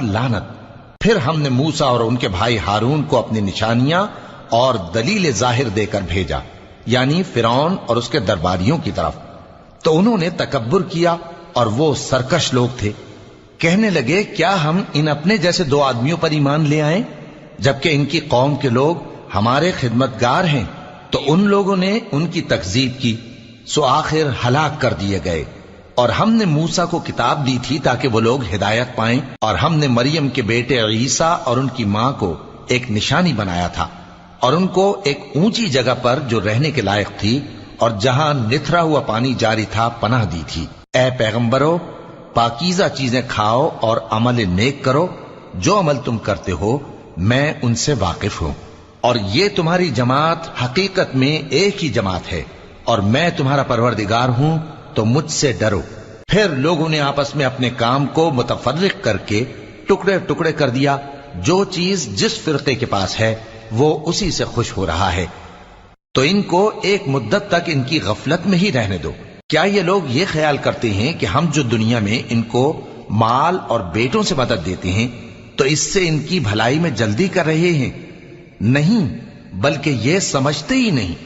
लानत। फिर हमने मूसा और उनके भाई हारून को अपनी निशानियां और दलील जाहिर देकर भेजा, यानी फिरौन और उसके दरबारियों की तरफ। तो उन्होंने तकब्बुर किया और वो सरकश लोग थे। कहने लगे, क्या हम इन अपने जैसे दो आदमियों पर ईमान ले आए, जबकि इनकी कौम के लोग हमारे खिदमतगार हैं। तो उन लोगों ने उनकी तकजीब की, सो आखिर हलाक कर दिए गए। और हमने मूसा को किताब दी थी ताकि वो लोग हिदायत पाएं, और हमने मरियम के बेटे ईसा और उनकी मां को एक निशानी बनाया था, और उनको एक ऊंची जगह पर जो रहने के लायक थी और जहां निथरा हुआ पानी जारी था पनाह दी थी। ए पैगंबरों, पाकीज़ा चीजें खाओ और अमल नेक करो, जो अमल तुम करते हो मैं उनसे वाकिफ हूं। और ये तुम्हारी जमात हकीकत में एक ही जमात है, और मैं तुम्हारा परवरदिगार हूं, तो मुझसे डरो। फिर लोगों ने आपस में अपने काम को मुतफर्रिक करके टुकड़े टुकड़े कर दिया। जो चीज जिस फिरके के पास है वो उसी से खुश हो रहा है। तो इनको एक मुद्दत तक इनकी गफलत में ही रहने दो। क्या ये लोग ये ख्याल करते हैं कि हम जो दुनिया में इनको माल और बेटों से मदद देते हैं तो इससे इनकी भलाई में जल्दी कर रहे हैं? नहीं, बल्कि ये समझते ही नहीं।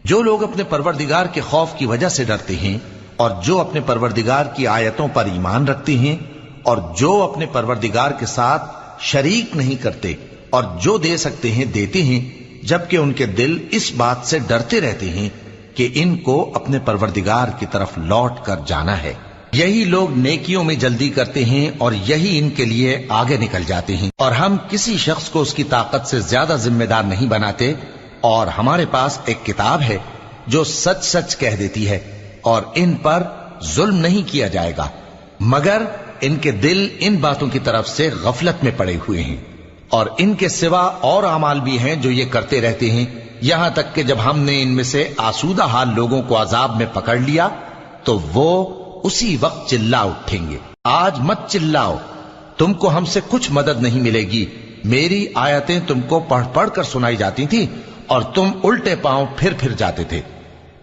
जो लोग अपने परवरदिगार के खौफ की वजह से डरते हैं और जो अपने परवरदिगार की आयतों पर ईमान रखते हैं और जो अपने परवरदिगार के साथ शरीक नहीं करते और जो दे सकते हैं देते हैं, जबकि उनके दिल इस बात से डरते रहते हैं कि इनको अपने परवरदिगार की तरफ लौट कर जाना है। यही लोग नेकियों में जल्दी करते हैं और यही इनके लिए आगे निकल जाते हैं। और हम किसी शख्स को उसकी ताकत से ज्यादा जिम्मेदार नहीं बनाते, और हमारे पास एक किताब है जो सच सच कह देती है, और इन पर जुल्म नहीं किया जाएगा, मगर इनके दिल इन बातों की तरफ से गफलत में पड़े हुए हैं। और इनके सिवा और अमाल भी हैं जो ये करते रहते हैं, यहां तक कि जब हमने इनमें से आसूदा हाल लोगों को अजाब में पकड़ लिया तो वो उसी वक्त चिल्ला उठेंगे, आज मत चिल्लाओ, तुमको हमसे कुछ मदद नहीं मिलेगी। मेरी आयतें तुमको पढ़ पढ़ कर सुनाई जाती थी और तुम उल्टे पांव फिर जाते थे।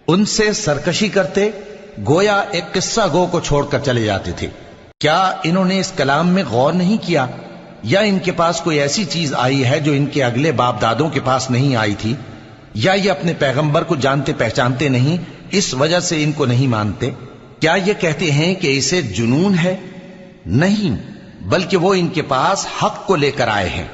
उनसे सरकशी करते, गोया एक किस्सा गो को छोड़कर चले जाते थे। क्या इन्होंने इस कलाम में गौर नहीं किया, या इनके पास कोई ऐसी चीज आई है जो इनके अगले बाप दादों के पास नहीं आई थी, या ये अपने पैगंबर को जानते पहचानते नहीं, इस वजह से इनको नहीं मानते? क्या ये कहते हैं कि इसे जुनून है? नहीं, बल्कि वो इनके पास हक को लेकर आए हैं,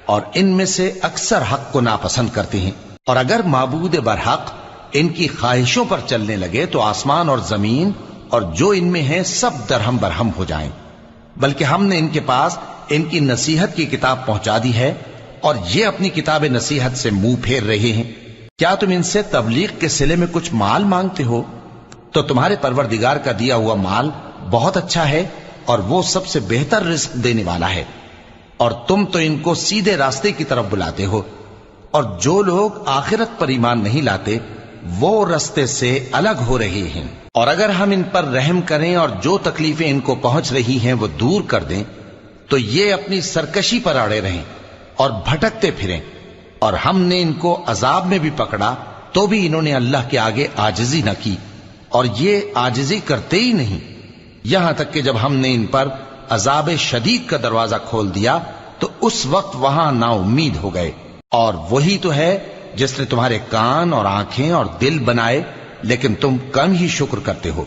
और इनमें से अक्सर हक को नापसंद करते हैं। और अगर माबूद बरहक इनकी ख्वाहिशों पर चलने लगे तो आसमान और जमीन और जो इनमें है सब दरहम बरहम हो जाएं। बल्कि हमने इनके पास इनकी नसीहत की किताब पहुंचा दी है, और ये अपनी किताब नसीहत से मुंह फेर रहे हैं। क्या तुम इनसे तबलीग के सिले में कुछ माल मांगते हो? तो तुम्हारे परवरदिगार का दिया हुआ माल बहुत अच्छा है, और वो सबसे बेहतर रिस्क देने वाला है। और तुम तो इनको सीधे रास्ते की तरफ बुलाते हो, और जो लोग आखिरत पर ईमान नहीं लाते वो रास्ते से अलग हो रहे हैं। और अगर हम इन पर रहम करें और जो तकलीफें इनको पहुंच रही हैं वो दूर कर दें, तो ये अपनी सरकशी पर अड़े रहें और भटकते फिरें। और हमने इनको अजाब में भी पकड़ा तो भी इन्होंने अल्लाह के आगे आजिजी न की, और ये आजिजी करते ही नहीं, यहां तक कि जब हमने इन पर अजाब शदीद का दरवाजा खोल दिया तो उस वक्त वहां नाउम्मीद हो गए। और वही तो है जिसने तुम्हारे कान और आंखें और दिल बनाए, लेकिन तुम कम ही शुक्र करते हो।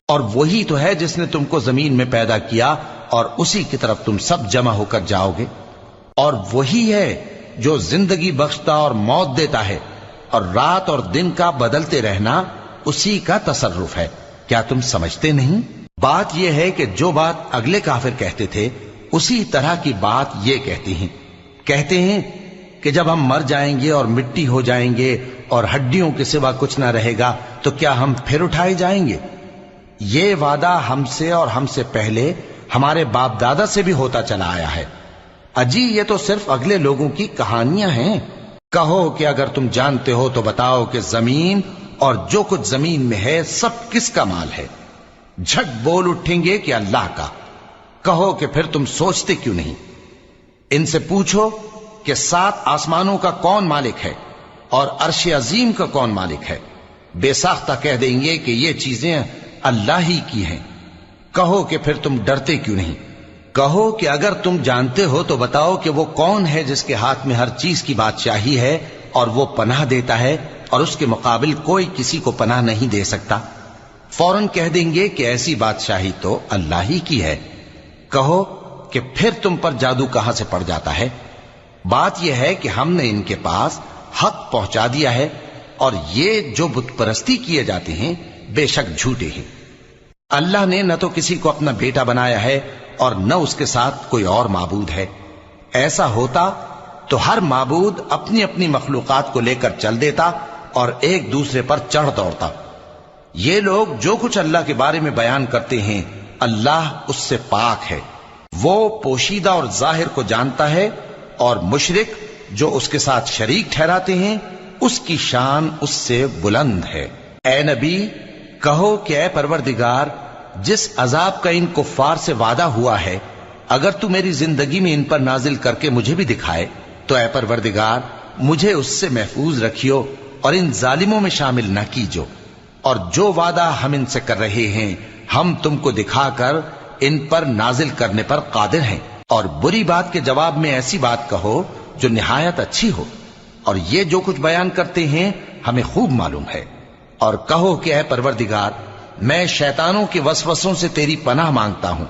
और वही तो है जिसने तुमको जमीन में पैदा किया और उसी की तरफ तुम सब जमा होकर जाओगे। और वही है जो जिंदगी बख्शता और मौत देता है, और रात और दिन का बदलते रहना उसी का तसर्रुफ है। क्या तुम समझते नहीं? बात यह है कि जो बात अगले काफिर कहते थे उसी तरह की बात ये कहते हैं कि जब हम मर जाएंगे और मिट्टी हो जाएंगे और हड्डियों के सिवा कुछ ना रहेगा तो क्या हम फिर उठाए जाएंगे? ये वादा हमसे और हमसे पहले हमारे बाप दादा से भी होता चला आया है। अजी ये तो सिर्फ अगले लोगों की कहानियां हैं। कहो कि अगर तुम जानते हो तो बताओ कि जमीन और जो कुछ जमीन में है सब किसका माल है? झट बोल उठेंगे कि अल्लाह का। कहो कि फिर तुम सोचते क्यों नहीं? इनसे पूछो कि 7 आसमानों का कौन मालिक है और अर्श अजीम का कौन मालिक है? बेसाख्ता कह देंगे कि ये चीजें अल्लाह ही की हैं। कहो कि फिर तुम डरते क्यों नहीं? کہو کہ اگر تم جانتے ہو تو بتاؤ کہ وہ کون ہے جس کے ہاتھ میں ہر چیز کی بادشاہی ہے اور وہ پناہ دیتا ہے اور اس کے مقابل کوئی کسی کو پناہ نہیں دے سکتا۔ فوراً کہہ دیں گے کہ ایسی بادشاہی تو اللہ ہی کی ہے۔ کہو کہ پھر تم پر جادو کہاں سے پڑ جاتا ہے؟ بات یہ ہے کہ ہم نے ان کے پاس حق پہنچا دیا ہے، اور یہ جو بت پرستی کیے جاتے ہیں بے شک جھوٹے ہیں۔ اللہ نے نہ تو کسی کو اپنا بیٹا بنایا ہے اور نہ اس کے ساتھ کوئی اور معبود ہے۔ ایسا ہوتا تو ہر معبود اپنی اپنی مخلوقات کو لے کر چل دیتا اور ایک دوسرے پر چڑھ دوڑتا۔ یہ لوگ جو کچھ اللہ کے بارے میں بیان کرتے ہیں اللہ اس سے پاک ہے، وہ پوشیدہ اور ظاہر کو جانتا ہے، اور مشرک جو اس کے ساتھ شریک ٹھہراتے ہیں اس کی شان اس سے بلند ہے۔ اے نبی کہو کہ اے پروردگار، جس عذاب کا ان کفار سے وعدہ ہوا ہے اگر تو میری زندگی میں ان پر نازل کر کے مجھے بھی دکھائے تو اے پروردگار مجھے اس سے محفوظ رکھیو اور ان ظالموں میں شامل نہ کیجو، اور جو وعدہ ہم ان سے کر رہے ہیں ہم تم کو دکھا کر ان پر نازل کرنے پر قادر ہیں۔ اور بری بات کے جواب میں ایسی بات کہو جو نہایت اچھی ہو، اور یہ جو کچھ بیان کرتے ہیں ہمیں خوب معلوم ہے۔ اور کہو کہ اے پروردگار میں شیطانوں کے وسوسوں سے تیری پناہ مانگتا ہوں،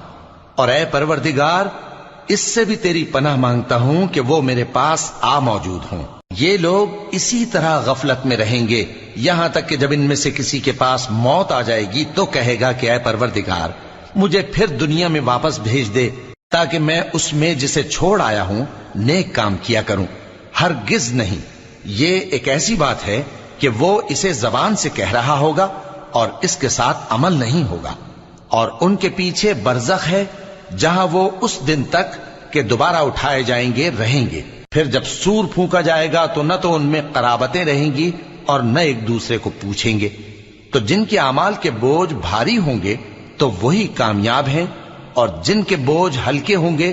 اور اے پروردگار اس سے بھی تیری پناہ مانگتا ہوں کہ وہ میرے پاس آ موجود ہوں۔ یہ لوگ اسی طرح غفلت میں رہیں گے یہاں تک کہ جب ان میں سے کسی کے پاس موت آ جائے گی تو کہے گا کہ اے پروردگار مجھے پھر دنیا میں واپس بھیج دے تاکہ میں اس میں جسے چھوڑ آیا ہوں نیک کام کیا کروں۔ ہرگز نہیں، یہ ایک ایسی بات ہے کہ وہ اسے زبان سے کہہ رہا ہوگا اور اس کے ساتھ عمل نہیں ہوگا، اور ان کے پیچھے برزخ ہے جہاں وہ اس دن تک کہ دوبارہ اٹھائے جائیں گے رہیں گے۔ پھر جب سور پھونکا جائے گا تو نہ تو ان میں قرابتیں رہیں گی اور نہ ایک دوسرے کو پوچھیں گے۔ تو جن کے اعمال کے بوجھ بھاری ہوں گے تو وہی کامیاب ہیں، اور جن کے بوجھ ہلکے ہوں گے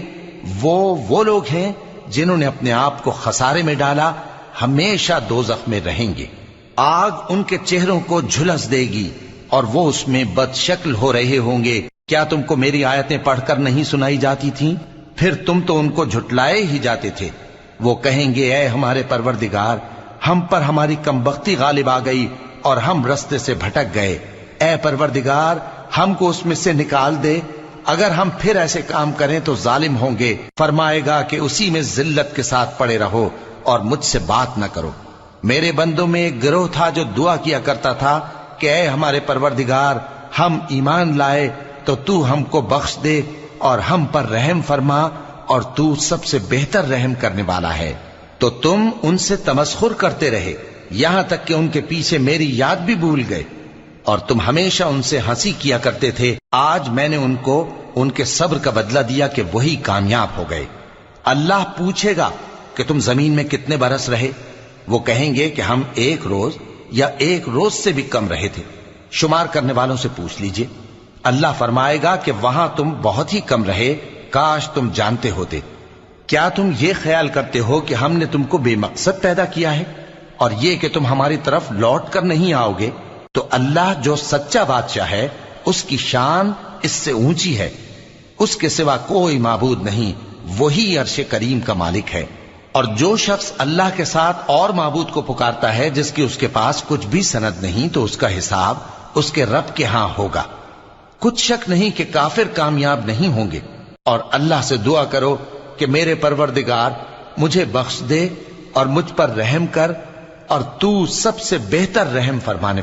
وہ لوگ ہیں جنہوں نے اپنے آپ کو خسارے میں ڈالا، ہمیشہ دوزخ میں رہیں گے۔ آگ ان کے چہروں کو جھلس دے گی اور وہ اس میں بد شکل ہو رہے ہوں گے۔ کیا تم کو میری آیتیں پڑھ کر نہیں سنائی جاتی تھیں؟ پھر تم تو ان کو جھٹلائے ہی جاتے تھے۔ وہ کہیں گے اے ہمارے پروردگار ہم پر ہماری کمبختی غالب آ گئی اور ہم رستے سے بھٹک گئے، اے پروردگار ہم کو اس میں سے نکال دے، اگر ہم پھر ایسے کام کریں تو ظالم ہوں گے۔ فرمائے گا کہ اسی میں ذلت کے ساتھ پڑے رہو اور مجھ سے بات نہ کرو۔ میرے بندوں میں ایک گروہ تھا جو دعا کیا کرتا تھا کہ اے ہمارے پروردگار ہم ایمان لائے تو تو ہم کو بخش دے اور ہم پر رحم فرما، اور تو سب سے بہتر رحم کرنے والا ہے۔ تو تم ان سے تمسخر کرتے رہے یہاں تک کہ ان کے پیچھے میری یاد بھی بھول گئے، اور تم ہمیشہ ان سے ہنسی کیا کرتے تھے۔ آج میں نے ان کو ان کے صبر کا بدلہ دیا کہ وہی کامیاب ہو گئے۔ اللہ پوچھے گا کہ تم زمین میں کتنے برس رہے؟ وہ کہیں گے کہ ہم 1 روز یا 1 روز سے بھی کم رہے تھے، شمار کرنے والوں سے پوچھ لیجئے۔ اللہ فرمائے گا کہ وہاں تم بہت ہی کم رہے، کاش تم جانتے ہوتے۔ کیا تم یہ خیال کرتے ہو کہ ہم نے تم کو بے مقصد پیدا کیا ہے اور یہ کہ تم ہماری طرف لوٹ کر نہیں آؤ گے؟ تو اللہ جو سچا بادشاہ ہے اس کی شان اس سے اونچی ہے، اس کے سوا کوئی معبود نہیں، وہی عرش کریم کا مالک ہے۔ اور جو شخص اللہ کے ساتھ اور معبود کو پکارتا ہے جس کی اس کے پاس کچھ بھی سند نہیں تو اس کا حساب اس کے رب کے ہاں ہوگا۔ کچھ شک نہیں کہ کافر کامیاب نہیں ہوں گے، اور اللہ سے دعا کرو کہ میرے پروردگار مجھے بخش دے اور مجھ پر رحم کر، اور تو سب سے بہتر رحم فرمانے